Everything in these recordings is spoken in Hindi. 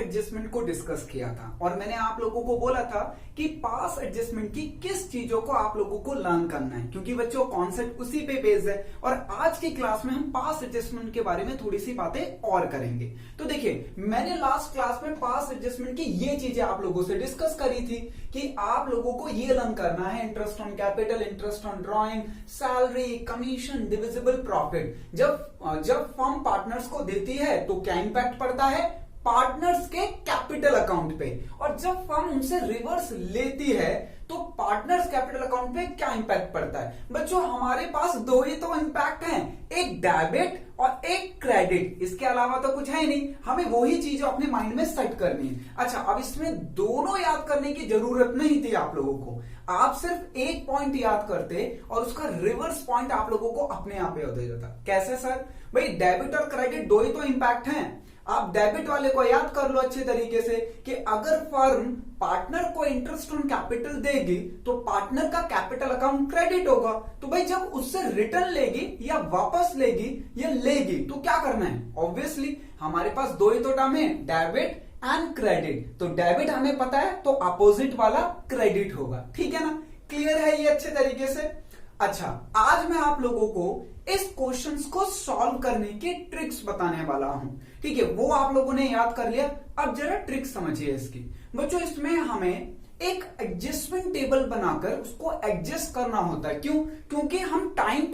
एडजस्टमेंट को डिस्कस किया था और मैंने आप लोगों को बोला था कि पास एडजस्टमेंट की किस चीजों को आप लोगों को लर्न करना है, क्योंकि बच्चों कॉन्सेप्ट उसी पे बेस्ड है। और आज की क्लास में हम पास एडजस्टमेंट के बारे में थोड़ी सी बातें और करेंगे। तो देखिए, मैंने लास्ट क्लास में पास एडजस्टमेंट की ये चीजें आप लोगों से डिस्कस करी थी कि आप लोगों को ये लर्न करना है, interest on capital, interest on drawing, salary, commission, divisible profit. जब फर्म पार्टनर्स को देती है तो क्या इंपैक्ट पड़ता है पार्टनर्स के कैपिटल अकाउंट पे, और जब फर्म उनसे रिवर्स लेती है तो पार्टनर्स कैपिटल अकाउंट पे क्या इंपैक्ट पड़ता है। बच्चों हमारे पास दो ही तो इंपैक्ट हैं, एक डेबिट और एक क्रेडिट, इसके अलावा तो कुछ है नहीं। हमें वही चीज अपने माइंड में सेट करनी है। अच्छा, अब इसमें दोनों याद करने की जरूरत नहीं थी आप लोगों को, आप सिर्फ एक पॉइंट याद करते और उसका रिवर्स पॉइंट आप लोगों को अपने आप याद हो जाता। कैसे सर? भाई डेबिट और क्रेडिट दो ही तो इंपैक्ट हैं। आप डेबिट वाले को याद कर लो अच्छे तरीके से कि अगर फर्म पार्टनर को इंटरेस्ट ऑन कैपिटल देगी तो पार्टनर का कैपिटल अकाउंट क्रेडिट होगा। तो भाई जब उससे रिटर्न लेगी या वापस लेगी या लेगी तो क्या करना है? ऑब्वियसली हमारे पास दो ही तो टर्म है, डेबिट एंड क्रेडिट। तो डेबिट हमें पता है तो अपोजिट वाला क्रेडिट होगा। ठीक है ना? क्लियर है ये अच्छे तरीके से? अच्छा, आज मैं आप लोगों को इस क्वेश्चंस को सॉल्व करने की ट्रिक्स बताने वाला हूं। ठीक है, वो आप लोगों ने याद कर लिया। अब जरा ट्रिक समझिए इसकी। बच्चों इसमें हमें एक एडजस्टमेंट टेबल बनाकर उसको एडजस्ट करना होता है। क्यों? क्योंकि हम टाइम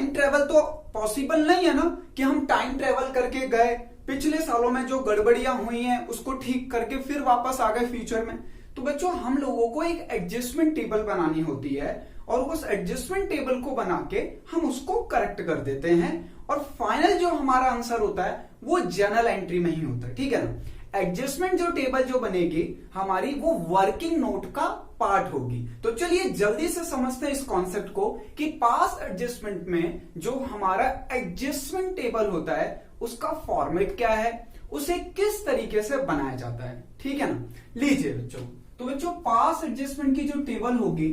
ट्रेवल तो पॉसिबल नहीं है ना कि हम टाइम ट्रेवल करके गए, पिछले सालों में जो गड़बड़ियां हुई हैं उसको ठीक करके फिर वापस आ गए फ्यूचर में। तो बच्चों हम लोगों को एक एडजस्टमेंट टेबल बनानी होती है और उस एडजस्टमेंट टेबल को बना के हम उसको करेक्ट कर देते हैं और फाइनल जो हमारा आंसर होता है वो जर्नल एंट्री में ही होता है। ठीक है ना? एडजस्टमेंट जो टेबल जो बनेगी हमारी वो वर्किंग नोट का पार्ट होगी। तो चलिए जल्दी से समझते हैं इस कॉन्सेप्ट को कि पास एडजस्टमेंट में जो हमारा एडजस्टमेंट टेबल होता है उसका फॉर्मेट क्या है, उसे किस तरीके से बनाया जाता है। ठीक है ना? लीजिए बच्चों, तो बच्चों पास एडजस्टमेंट की जो टेबल होगी,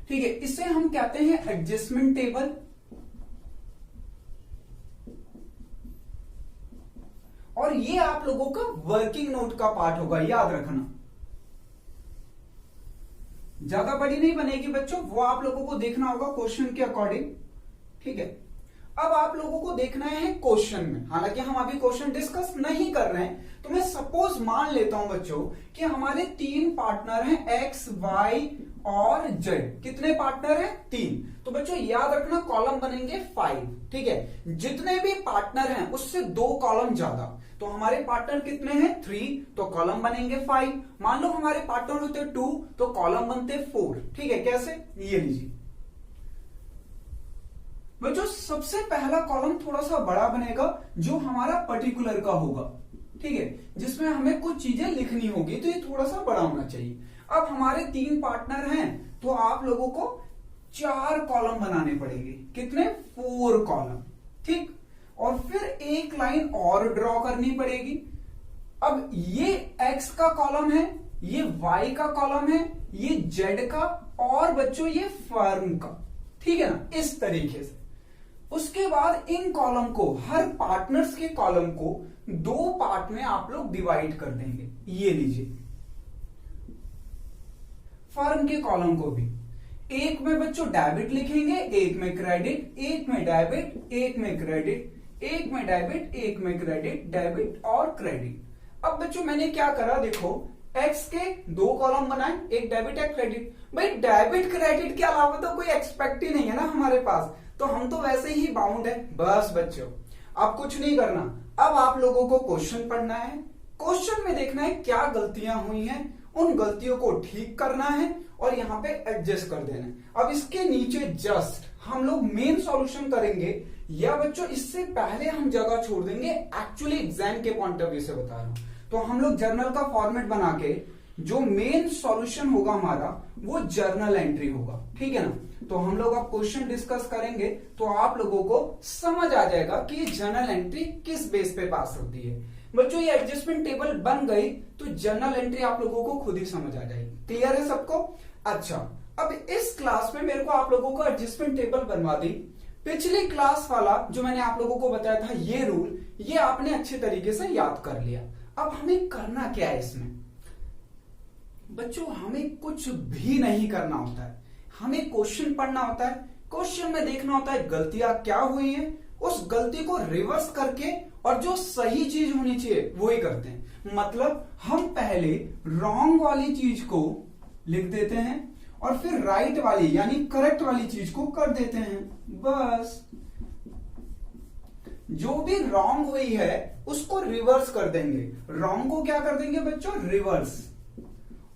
ठीक है, इसे हम कहते हैं एडजस्टमेंट टेबल। और ये आप लोगों का वर्किंग नोट का पार्ट होगा, याद रखना। ज्यादा बड़ी नहीं बनेगी बच्चों, वो आप लोगों को देखना होगा क्वेश्चन के अकॉर्डिंग। ठीक है, अब आप लोगों को देखना है क्वेश्चन में, हालांकि हम अभी क्वेश्चन डिस्कस नहीं कर रहे हैं। तो मैं सपोज मान लेता हूं बच्चों कि हमारे तीन पार्टनर हैं एक्स, वाई और जेड। कितने पार्टनर हैं? तीन। तो बच्चों याद रखना कॉलम बनेंगे 5। ठीक है, जितने भी पार्टनर हैं उससे 2 कॉलम ज्यादा। तो हमारे पार्टनर कितने हैं? 3, तो कॉलम बनेंगे 5। मान लो हमारे पार्टनर होते 2 तो कॉलम बनते 4। ठीक है, कैसे? ये लीजिए बच्चों, सबसे पहला कॉलम थोड़ा सा बड़ा बनेगा जो हमारा पर्टिकुलर का होगा। ठीक है, जिसमें हमें कुछ चीजें लिखनी होगी, तो ये थोड़ा सा बड़ा होना चाहिए। अब हमारे 3 पार्टनर हैं तो आप लोगों को 4 कॉलम बनाने पड़ेंगे। कितने? 4 कॉलम। ठीक, और फिर एक लाइन और ड्रॉ करनी पड़ेगी। अब ये एक्स का कॉलम है, ये वाई का कॉलम है, ये जेड का, और बच्चों ये फर्म का। ठीक है ना? इस तरीके से। उसके बाद इन कॉलम को, हर पार्टनर्स के कॉलम को 2 पार्ट में आप लोग डिवाइड कर देंगे। ये लीजिए, फर्म के कॉलम को भी एक में बच्चों डेबिट लिखेंगे, एक में क्रेडिट, एक में डेबिट, एक में क्रेडिट, एक में डेबिट, एक में क्रेडिट, डेबिट और क्रेडिट। अब बच्चों मैंने क्या करा, देखो एक्स के 2 कॉलम बनाए, एक डेबिट एक क्रेडिट। भाई डेबिट क्रेडिट के अलावा तो कोई एक्सपेक्ट ही नहीं है ना हमारे पास, तो हम तो वैसे ही बाउंड है। बस बच्चों अब कुछ नहीं करना, अब आप लोगों को क्वेश्चन पढ़ना है, क्वेश्चन में देखना है क्या गलतियां हुई हैं, उन गलतियों को ठीक करना है और यहां पे एडजस्ट कर देना है। अब इसके नीचे जस्ट हम लोग मेन सॉल्यूशन करेंगे, या बच्चों इससे पहले हम जगह छोड़ देंगे, एक्चुअली एग्जाम के पॉइंट ऑफ व्यू से बता रहा हूं। तो हम लोग जर्नल का फॉर्मेट बना के जो मेन सॉल्यूशन होगा हमारा वो जर्नल एंट्री होगा। ठीक है ना? तो हम लोग अब क्वेश्चन डिस्कस करेंगे तो आप लोगों को समझ आ जाएगा कि जर्नल एंट्री किस बेस पे पास होती है। बच्चों ये एडजस्टमेंट टेबल बन गई तो जर्नल एंट्री आप लोगों को खुद ही समझ आ जाएगी। क्लियर है सबको? अच्छा, अब इस क्लास में मेरे को आप लोगों को एडजस्टमेंट टेबल बनवा दी, पिछली क्लास वाला जो मैंने आप लोगों को बताया था ये रूल, ये आपने अच्छे तरीके से याद कर लिया। अब हमें करना क्या है इसमें बच्चों, हमें कुछ भी नहीं करना होता है। हमें क्वेश्चन पढ़ना होता है, क्वेश्चन में देखना होता है गलतियां क्या हुई हैं, उस गलती को रिवर्स करके और जो सही चीज होनी चाहिए वो ही करते हैं। मतलब हम पहले रॉन्ग वाली चीज को लिख देते हैं और फिर राइट वाली यानी करेक्ट वाली चीज को कर देते हैं। बस जो भी रॉन्ग हुई है उसको रिवर्स कर देंगे। रॉन्ग को क्या कर देंगे बच्चों, रिवर्स,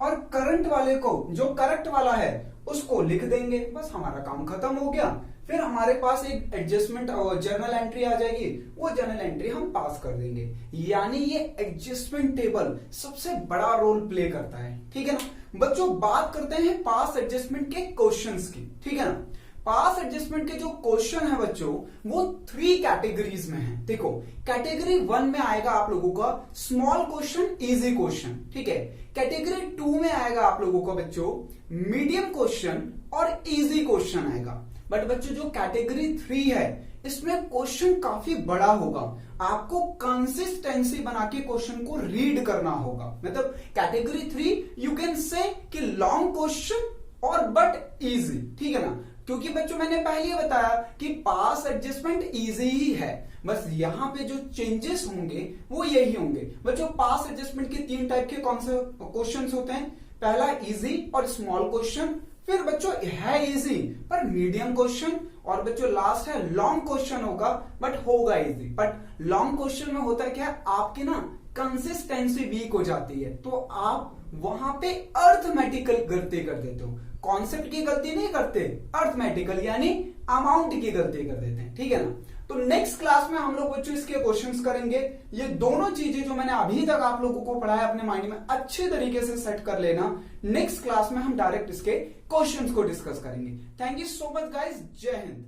और करंट वाले को, जो करेक्ट वाला है उसको लिख देंगे। बस हमारा काम खत्म हो गया। फिर हमारे पास एक एडजस्टमेंट जर्नल एंट्री आ जाएगी, वो जर्नल एंट्री हम पास कर देंगे। यानी ये एडजस्टमेंट टेबल सबसे बड़ा रोल प्ले करता है। ठीक है ना बच्चों, बात करते हैं पास एडजस्टमेंट के क्वेश्चंस की। ठीक है ना, पास एडजस्टमेंट के जो क्वेश्चन है बच्चों वो 3 कैटेगरीज में है। देखो कैटेगरी 1 में आएगा आप लोगों का स्मॉल क्वेश्चन, इजी क्वेश्चन। ठीक है, कैटेगरी 2 में आएगा आप लोगों का बच्चों मीडियम क्वेश्चन और इजी क्वेश्चन आएगा। बट बच्चों जो कैटेगरी 3 है इसमें क्वेश्चन काफी बड़ा होगा। आपको कंसिस्टेंसी बना के क्वेश्चन को रीड करना होगा। मतलब कैटेगरी 3 यू कैन से कि लॉन्ग क्वेश्चन और बट इजी। ठीक है ना, क्योंकि बच्चों मैंने पहले ही बताया कि पास एडजस्टमेंट इजी ही है, बस यहां पे जो चेंजेस होंगे वो यही होंगे। बच्चों पास एडजस्टमेंट के 3 टाइप के कौन से क्वेश्चंस होते हैं, पहला इजी और स्मॉल क्वेश्चन, फिर बच्चों है इजी पर मीडियम क्वेश्चन, और बच्चों लास्ट है लॉन्ग क्वेश्चन होगा बट होगा इजी। बट लॉन्ग क्वेश्चन में होता है क्या, आपकी ना कंसिस्टेंसी वीक हो जाती है, तो आप वहां पे अर्थमेटिकल गलती कर देते हो। कॉन्सेप्ट की गलती नहीं करते, अर्थमेटिकल यानी अमाउंट की गलती कर देते हैं। ठीक है ना, तो नेक्स्ट क्लास में हम लोग बच्चों इसके क्वेश्चंस करेंगे। ये दोनों चीजें जो मैंने अभी तक आप लोगों को पढ़ाया अपने माइंड में अच्छे तरीके से सेट कर लेना। नेक्स्ट क्लास में हम डायरेक्ट इसके क्वेश्चंस को डिस्कस करेंगे। Thank you so much guys, जय हिंद।